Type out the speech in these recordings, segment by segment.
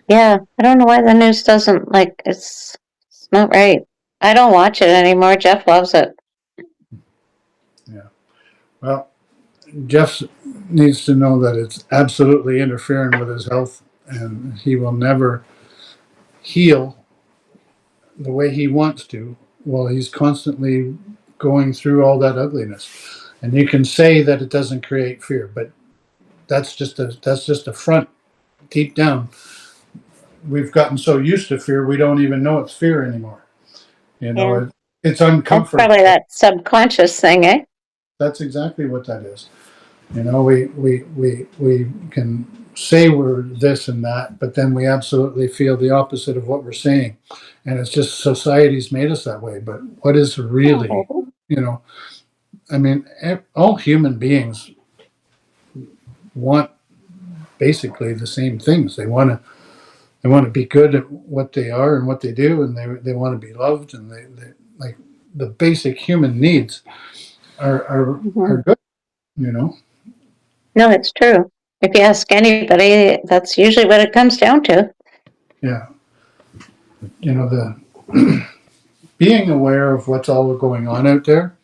Yeah, I don't know why the news doesn't, it's not right. I don't watch it anymore. Jeff loves it. Yeah. Well, Jeff needs to know that it's absolutely interfering with his health, and he will never heal the way he wants to while he's constantly going through all that ugliness. And you can say that it doesn't create fear, but that's just a front. Deep down, we've gotten so used to fear we don't even know it's fear anymore. You know, Yeah, it's that's probably uncomfortable. that subconscious thing, eh? That's exactly what that is. You know, we can say we're this and that, but then we absolutely feel the opposite of what we're saying. And it's just society's made us that way. But what is really, Oh. you know, I mean, all human beings want basically the same things. They want to be good at what they are and what they do, and they want to be loved, and they like the basic human needs are Mhm. good, you know. No, it's true. If you ask anybody, that's usually what it comes down to. Yeah, you know, the being aware of what's all going on out there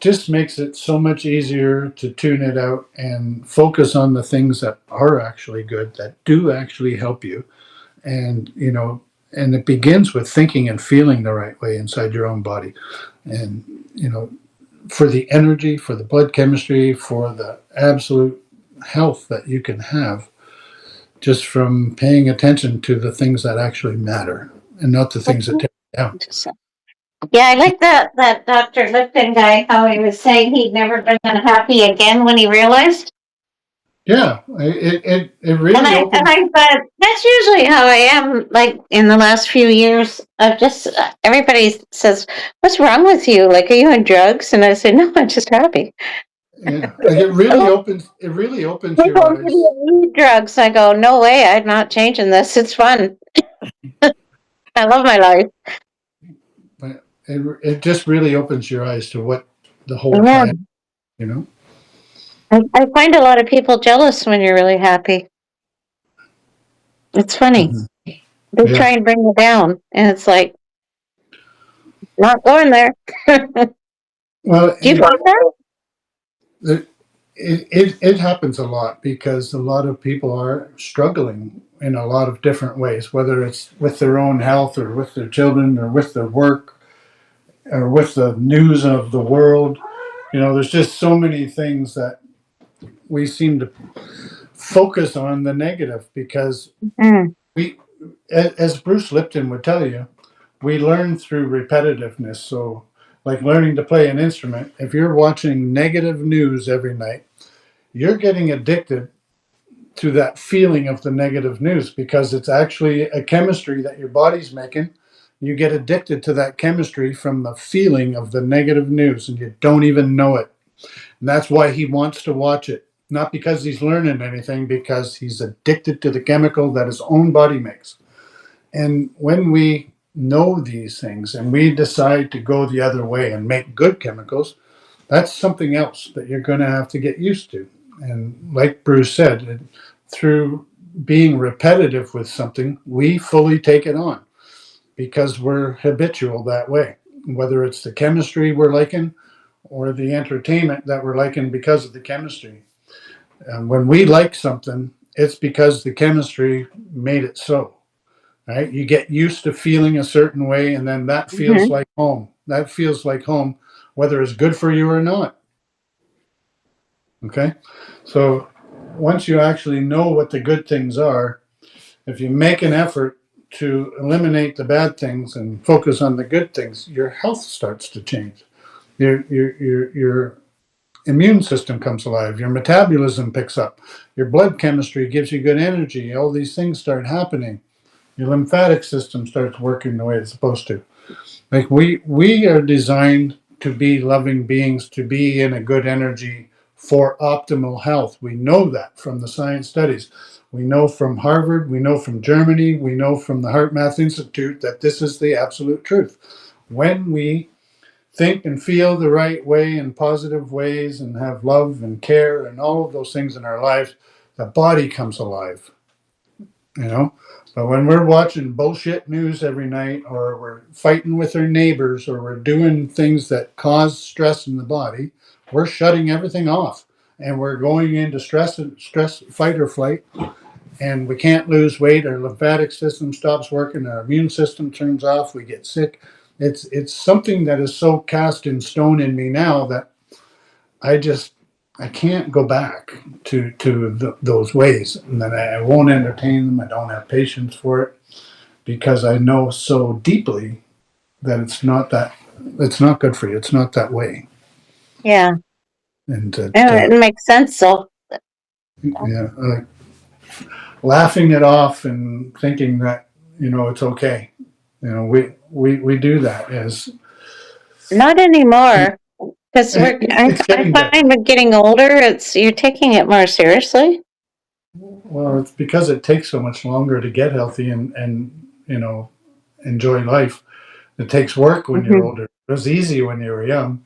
just makes it so much easier to tune it out and focus on the things that are actually good, that do actually help you. And, you know, and it begins with thinking and feeling the right way inside your own body. And, you know, for the energy, for the blood chemistry, for the absolute health that you can have just from paying attention to the things that actually matter and not the things that tear you down. Yeah, I like that Dr. Lipton guy, how he was saying he'd never been unhappy again when he realized. Yeah, it And really opens. I thought that's usually how I am. Like in the last few years, I've just everybody says, "What's wrong with you? Like, are you on drugs?" And I say, "No, I'm just happy." Yeah, like it really Oh, opens. It really opens your people give eyes. you need drugs. I go, "No way! I'm not changing this. It's fun. I love my life." But it just really opens your eyes to what the whole Yeah, plan. You know. I find a lot of people jealous when you're really happy. It's funny. Mhm. They try Yeah. and bring you down, and it's like not going there. Well, Do you find that? it, it happens a lot because a lot of people are struggling in a lot of different ways, whether it's with their own health or with their children or with their work or with the news of the world. You know, there's just so many things that we seem to focus on the negative because Mm, we, as Bruce Lipton would tell you, we learn through repetitiveness. So, like learning to play an instrument, if you're watching negative news every night, you're getting addicted to that feeling of the negative news because it's actually a chemistry that your body's making. You get addicted to that chemistry from the feeling of the negative news and you don't even know it. And that's why he wants to watch it. Not because he's learning anything, because he's addicted to the chemical that his own body makes. And when we know these things and we decide to go the other way and make good chemicals, that's something else that you're going to have to get used to. And like Bruce said, through being repetitive with something, we fully take it on because we're habitual that way. Whether it's the chemistry we're liking or the entertainment that we're liking because of the chemistry. And when we like something, it's because the chemistry made it so. Right? You get used to feeling a certain way, and then that feels mhm, like home. That feels like home, whether it's good for you or not. Okay. So once you actually know what the good things are, if you make an effort to eliminate the bad things and focus on the good things, your health starts to change. Your immune system comes alive. Your metabolism picks up. Your blood chemistry gives you good energy. All these things start happening. Your lymphatic system starts working the way it's supposed to. Like we are designed to be loving beings, to be in a good energy for optimal health. We know that from the science studies. We know from Harvard, we know from Germany, we know from the Heart Math Institute that this is the absolute truth. When we think and feel the right way in positive ways and have love and care and all of those things in our lives, the body comes alive. you know. But when we're watching bullshit news every night, or we're fighting with our neighbors, or we're doing things that cause stress in the body, we're shutting everything off, and we're going into stress, fight or flight, and we can't lose weight. Our lymphatic system stops working. Our immune system turns off. We get sick. It's something that is so cast in stone in me now that I just I can't go back to those ways, and then I won't entertain them. I don't have patience for it because I know so deeply that it's not good for you. It's not that way, Yeah. and that Yeah, it makes sense. So, yeah, like laughing it off and thinking that it's okay. We do that as not anymore. Because it's I getting better. find with getting older, you're taking it more seriously. Well, it's because it takes so much longer to get healthy and enjoy life. It takes work when you're Hmm. older. It was easy when you were young.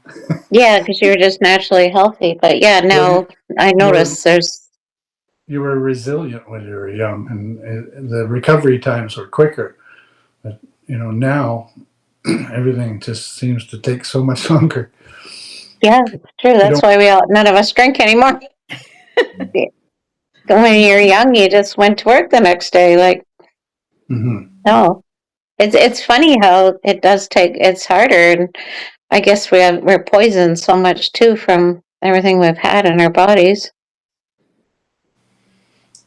Yeah, because you're just naturally healthy. But yeah, Well, now I you were notice there's, you were resilient when you were young, and the recovery times were quicker. But now everything just seems to take so much longer. yeah, it's true. You That's don't. why none of us drink anymore. When you're young, you just went to work the next day. Like, Mhm. no. It's funny how it does take, it's harder. And I guess we're poisoned so much too from everything we've had in our bodies.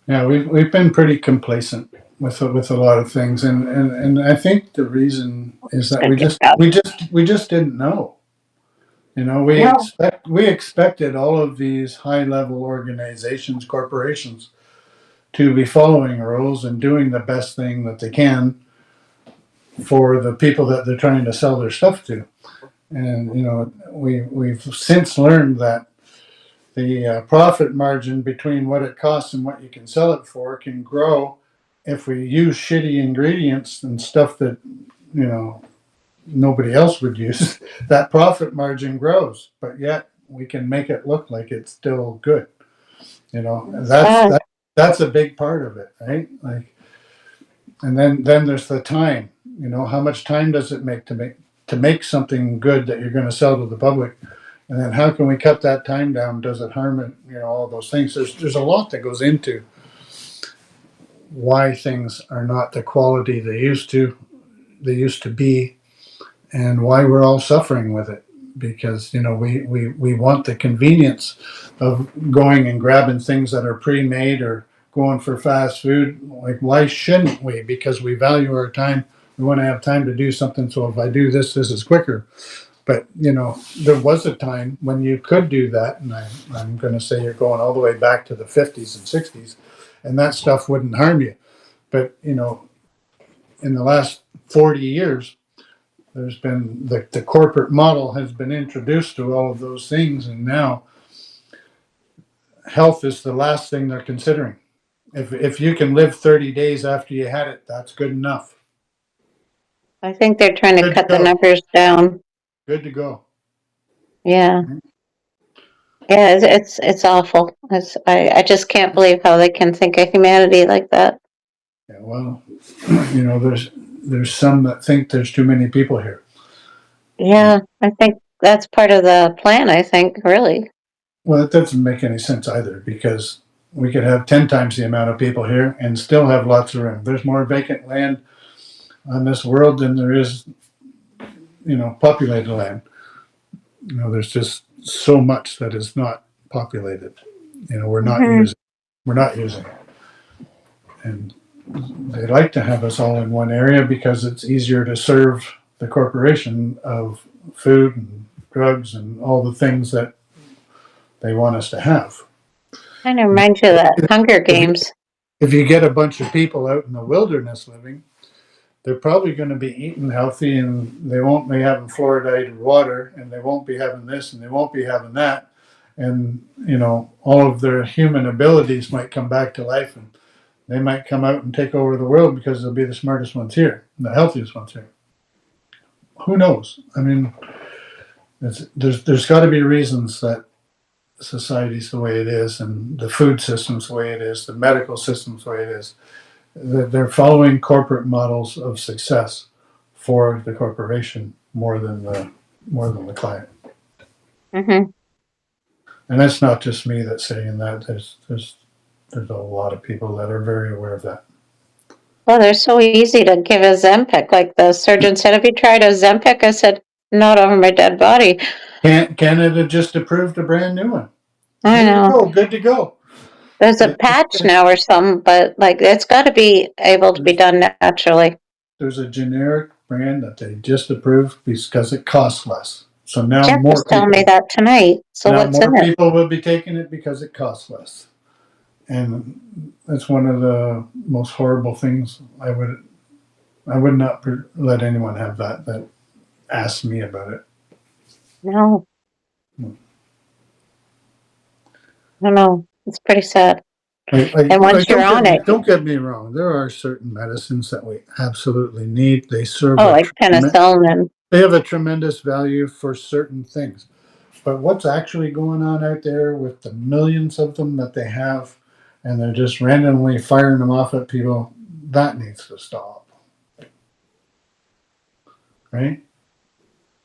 Yeah, we've been pretty complacent with a lot of things, and I think the reason is It's that gonna get bad. we just didn't know. No, We expected all of these high level organizations, corporations, to be following rules and doing the best thing that they can for the people that they're trying to sell their stuff to. And we've since learned that the profit margin between what it costs and what you can sell it for can grow if we use shitty ingredients and stuff that you know nobody else would use. That profit margin grows, but yet we can make it look like it's still good. it's bad. That's a big part of it, right? Like, and then there's the time. How much time does it make something good that you're going to sell to the public? And then how can we cut that time down? Does it harm it? All those things. There's a lot that goes into why things are not the quality they used to be, and why we're all suffering with it. Because we want the convenience of going and grabbing things that are pre-made, or going for fast food. Like, why shouldn't we? Because we value our time. We want to have time to do something. So if I do this, this is quicker. But there was a time when you could do that, and I'm going to say you're going all the way back to the 50s and 60s, and that stuff wouldn't harm you. But in the last 40 years, there's been the corporate model has been introduced to all of those things, and now health is the last thing they're considering. If you can live 30 days after you had it, that's good enough. I think they're trying to Good to cut the go. numbers down. Good to go. Yeah. Yeah, it's awful. I just can't believe how they can think of humanity like that. Yeah, well, there's some that think there's too many people here. Yeah, I think that's part of the plan, I think, really. Well, it doesn't make any sense either, because we could have 10 times the amount of people here and still have lots of room. There's more vacant land on this world than there is, populated land. There's just so much that is not populated. We're not Hmm. using. We're not using it, and they like to have us all in one area because it's easier to serve the corporation of food and drugs and all the things that they want us to have. Kind of reminds you of that Hunger If Games. if you get a bunch of people out in the wilderness living, they're probably going to be eating healthy, and they won't be having fluoridated water, and they won't be having this, and they won't be having that. And, all of their human abilities might come back to life, and they might come out and take over the world because they'll be the smartest ones here, the healthiest ones here. Who knows? I mean, there's got to be reasons that society's the way it is, and the food system's the way it is, the medical system's the way it is. they're following corporate models of success for the corporation more than the client. Mm-hmm. And that's not just me that's saying that. There's a lot of people that are very aware of that. Well, they're so easy to give a Zempic. Like the surgeon said, have you tried a Zempic? I said, not over my dead body. Canada just approved a brand new one. I Here you know. go, good to go. There's a patch now or something, but like it's got to be able to be done naturally. There's a generic brand that they just approved because it costs less. So now Jeff was more telling me people that tonight. So now what's in more it? people will be taking it because it costs less. And that's one of the most horrible things. I would not let anyone have that asks me about it. No, Hmm. I don't know. It's pretty sad. Like, And once you're don't on it, get me wrong. There are certain medicines that we absolutely need. They serve oh, like penicillin and they have a tremendous value for certain things. But what's actually going on out there with the millions of them that they have, and they're just randomly firing them off at people, that needs to stop. Right?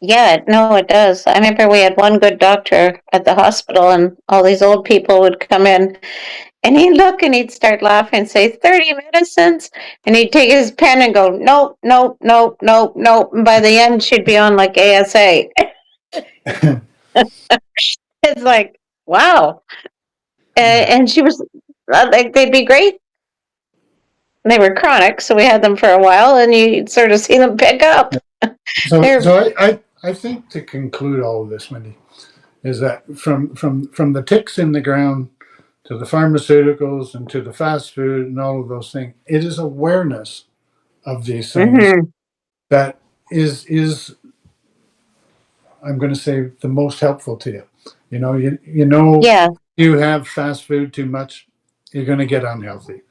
yeah, no, it does. I remember we had one good doctor at the hospital, and all these old people would come in, and he'd look and he'd start laughing and say, 30 medicines. And he'd take his pen and go, nope, nope, nope, nope, nope. And by the end, she'd be on like ASA. It's like, wow. And she was like, they'd be great. They were chronic, so we had them for a while, and you sort of see them pick up. So, They're, I think to conclude all of this, Wendy, is that from the ticks in the ground to the pharmaceuticals and to the fast food and all of those things, it is awareness of these things mm-hmm. that is I'm going to say the most helpful to you. Yeah. You have fast food too much, you're going to get unhealthy.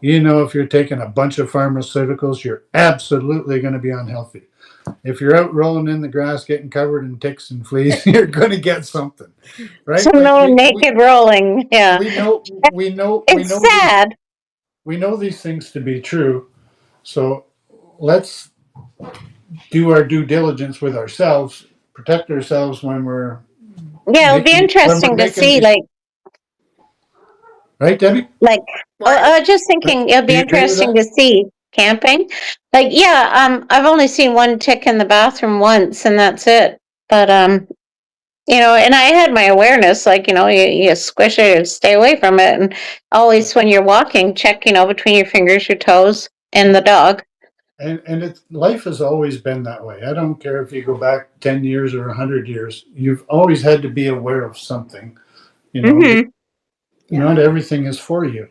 If you're taking a bunch of pharmaceuticals, you're absolutely going to be unhealthy. If you're out rolling in the grass getting covered in ticks and fleas, you're going to get something, So right? Like no naked rolling. Yeah. we It's know these sad. things to be true. So let's do our due diligence with ourselves, protect ourselves Yeah, it'll be when we're interesting to making see, these, right, Debbie? like, What? I was just thinking it'll Do be you agree with interesting that? to see camping. Like, yeah, I've only seen one tick in the bathroom once, and that's it. But and I had my awareness, like, you squish it and stay away from it, and always when you're walking, check, between your fingers, your toes, and the dog. And life has always been that way. I don't care if you go back 10 years or 100 years. You've always had to be aware of something. You know, Mm-hmm. not everything is for you.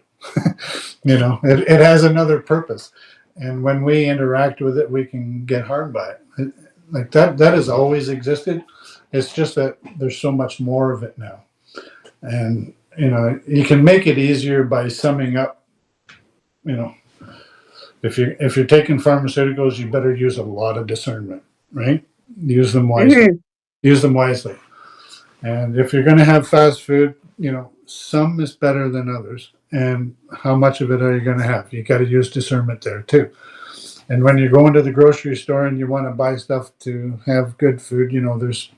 It has another purpose. And when we interact with it, we can get harmed by it. Like that has always existed. It's just that there's so much more of it now. And, you can make it easier by summing up, you know, if you're taking pharmaceuticals, you better use a lot of discernment, right? Use them wisely. Mm-hmm. Use them wisely. And if you're going to have fast food, some is better than others. And how much of it are you going to have? You got to use discernment there too. And when you're going to the grocery store and you want to buy stuff to have good food, there's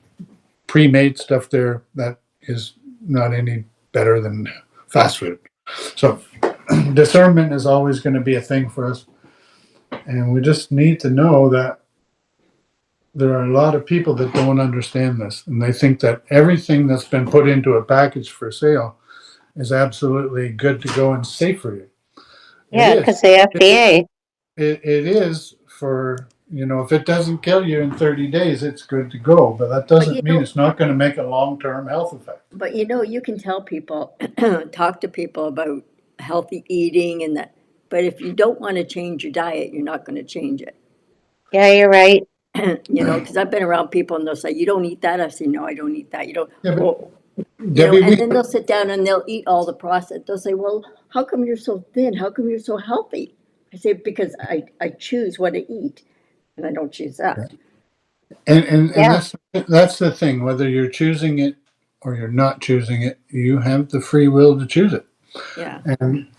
pre-made stuff there that is not any better than fast food. So discernment is always going to be a thing for us. And we just need to know that there are a lot of people that don't understand this. And they think that everything that's been put into a package for sale is absolutely good to go and safe for you. It Yeah, is. because the FDA. It is for, if it doesn't kill you in 30 days, it's good to go. But that But doesn't mean it's not going to make a long-term health effect. but you can tell people, talk to people about healthy eating and that. But if you don't want to change your diet, you're not going to change it. Yeah, you're right. Because I've been around people and they'll say, "You don't eat that." I say, "No, I don't eat that." You don't. Yeah, but Well, Debbie, and then they'll sit down and they'll eat all the processed. They'll say, "Well, how come you're so thin? How come you're so healthy?" I say, "Because I choose what to eat, and I don't choose that." and Yeah. that's the thing. Whether you're choosing it or you're not choosing it, you have the free will to choose it. Yeah.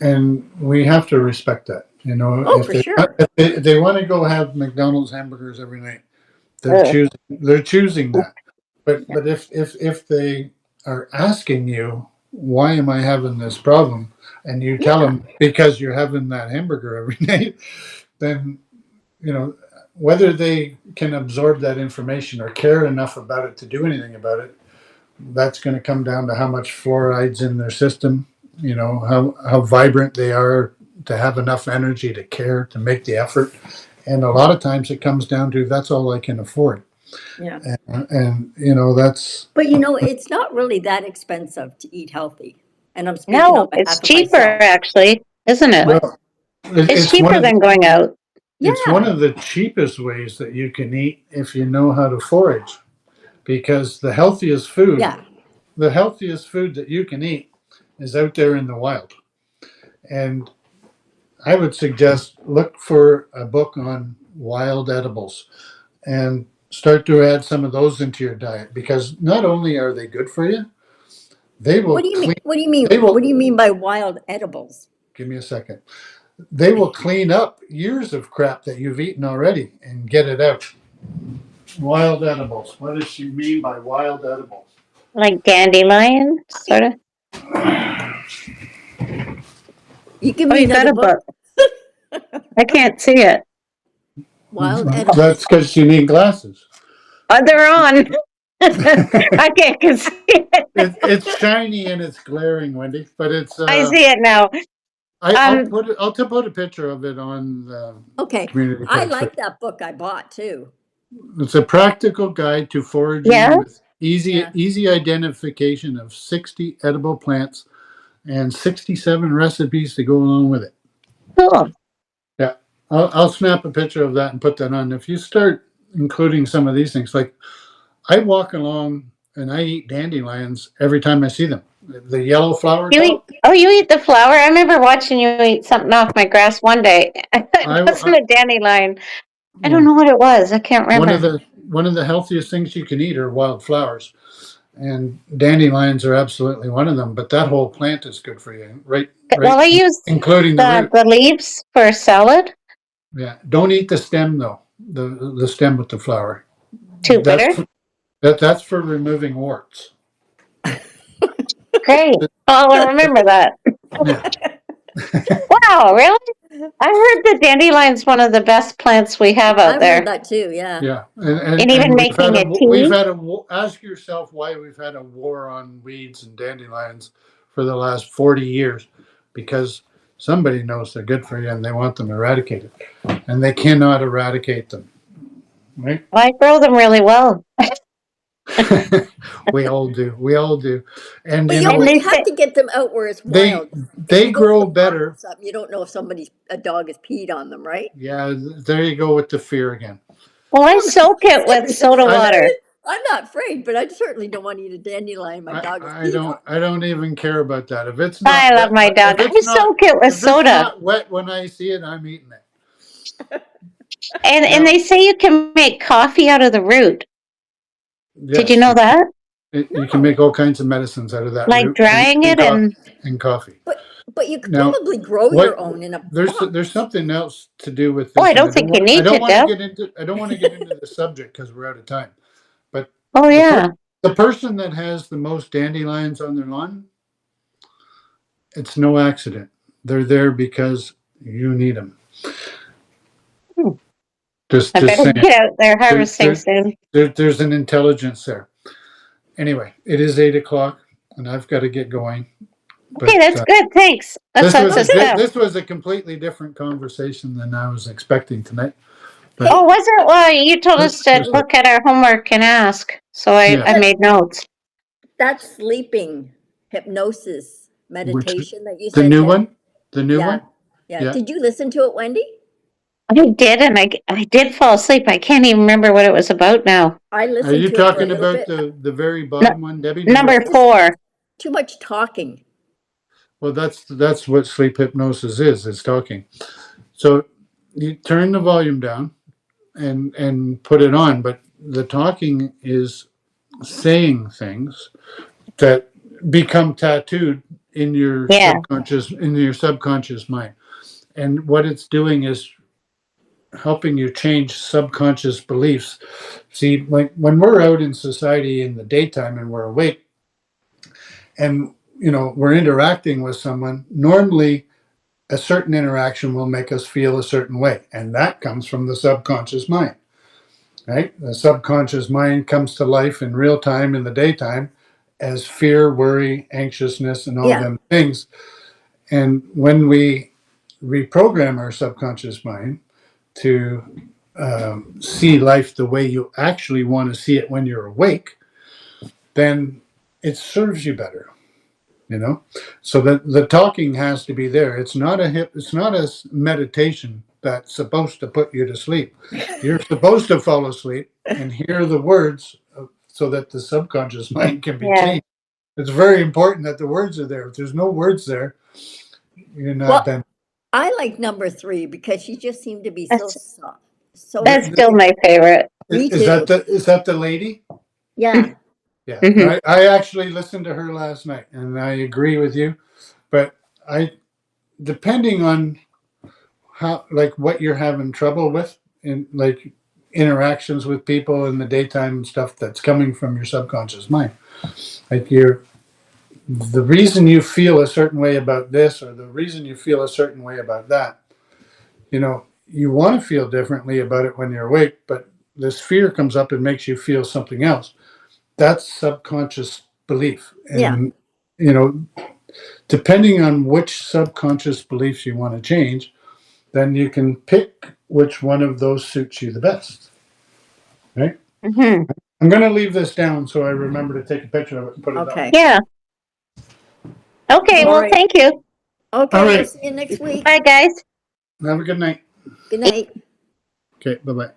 And we have to respect that. You know, Oh, for sure. if they want to go have McDonald's hamburgers every night, Ugh. they're choosing that. Yeah. But if they are asking you, why am I having this problem, and you tell Yeah. them because you're having that hamburger every night, then you know whether they can absorb that information or care enough about it to do anything about it. That's going to come down to how much fluoride's in their system. You know how vibrant they are to have enough energy to care to make the effort. And a lot of times it comes down to that's all I can afford. Yeah. And you know that's But you know, it's not really that expensive to eat healthy. And I'm speaking on No, it's behalf of cheaper myself. actually, isn't it? What? well, It's it's one cheaper of than going out. it's one Yeah. of the cheapest ways that you can eat if you know how to forage, because Yeah. the healthiest food that you can eat is out there in the wild. And I would suggest look for a book on wild edibles and start to add some of those into your diet, because not only are they good for you, they What will do you mean? clean What do you mean? they What will do you mean by wild edibles? give me a second. They will clean up years of crap that you've eaten already and get it out. Wild edibles. What does she mean by wild edibles? Like dandelion, sort of. You give Oh, me you got another a book. book. I can't see it. Wild That's edibles. because you need glasses. Oh, they're on. I can't see it. It's shiny and it's glaring, Wendy, but it's I see it now. I'll Um, put a picture of it on the Okay. community I page. like that book I bought too. It's a practical guide to yeah, foraging with Yeah. easy identification of 60 edible plants and 67 recipes to go along with it. cool. Yeah, I'll snap a picture of that and put that on. If you start including some of these things, like I walk along and I eat dandelions every time I see them. The yellow flower You eat? top. Oh, you eat the flower? I remember watching you eat something off my grass one day. It wasn't I a dandelion. I don't yeah. know what it was. I can't remember. One of the healthiest things you can eat are wildflowers, and dandelions are absolutely one of them. But that whole plant is good for you, Well, I use including the the root. the leaves for salad. Yeah, don't eat the stem though. The stem with the flower. Too That's bitter. that's for removing warts. Great. I'll remember that. Yeah, Wow, really? I heard the dandelion's one of the best plants we have out I've heard there. that too. Yeah. yeah, And even and making a tea. ask yourself why we've had a war on weeds and dandelions for the last 40 years, because somebody knows they're good for you and they want them eradicated, and they cannot eradicate them, right? Well, I grow them really well. We all do, and But you you And know always they have say, to get them out where it's they wild. If they you go to grow the park or better. something, you don't know if a dog has peed on them, right? Yeah, there you go with the fear again. well, I No, I'm soak it with serious. soda water. I'm not afraid, but I certainly don't want to eat a dandelion my dog has peed on. I don't even care about that. If it's I not love wet, my dog. I soak it with if it's soda. not wet when I see it, I'm eating it. And Now, they say you can make coffee out of the root. Did you yes, know that? you can No, make all kinds of medicines out of that Like root drying it and and coffee. but you could Now, probably grow what your own in a there's box. something else to do with oh, I this, and don't think you I need don't to, want to Dell. get into the subject because we're out of time. But Oh the yeah. the person that has the most dandelions on their lawn, it's no accident. They're there because you need them. Hmm. I Just better saying. get out there There, harvesting there, soon. there's an intelligence there. Anyway, it is 8 o'clock, and I've got to get going. Okay, But that's good. Thanks. That's lots of stuff. this was a completely different conversation than I was expecting tonight. But Oh, Hey, was it? Well, you told us to seriously, look at our homework and ask. So yeah. I made notes. that sleeping hypnosis Which meditation that you the sent new in. one, the new Yeah. one, Yeah. yeah. Did you listen to it, Wendy? I did, and I did fall asleep. I can't even remember what it was about now. I Are listened you to it for a talking little about bit. the very No, bottom one, Debbie? number Number It was 4. too much talking. Well, that's what sleep hypnosis is. It's talking. So you turn the volume down and put it on, but the talking is saying things that become tattooed in Yeah. your subconscious mind. And what it's doing is helping you change subconscious beliefs. See, when we're out in society in the daytime and we're awake and we're interacting with someone, normally a certain interaction will make us feel a certain way. And that comes from the subconscious mind, right? The subconscious mind comes to life in real time in the daytime as fear, worry, anxiousness, and all Yeah. them things. And when we reprogram our subconscious mind to see life the way you actually want to see it when you're awake, then it serves you better. So the talking has to be there. It's not a meditation that's supposed to put you to sleep. You're supposed to fall asleep and hear the words so that the subconscious mind can be Yeah. changed. It's very important that the words are there. If there's no words there, you're not Well, then. I like number 3 because she just seemed to be so That's soft. So that's The- still my favorite. me is that too. the lady? Yeah. Yeah, Hmm. I actually listened to her last night, and I agree with you. But depending on how, like, what you're having trouble with, in like interactions with people in the daytime and stuff that's coming from your subconscious mind, like the reason you feel a certain way about this or the reason you feel a certain way about that, you want to feel differently about it when you're awake, but this fear comes up and makes you feel something else. That's subconscious belief. Yeah. And, you know, depending on which subconscious beliefs you want to change, then you can pick which one of those suits you the best. Right? Hmm. I'm going to leave this down so I remember to take a picture of it and put it up. Okay. Yeah. Okay. All Well, right. thank you. Okay. All We'll right. see you next week. Bye, guys. Have a good night. Good night. Okay. Bye bye.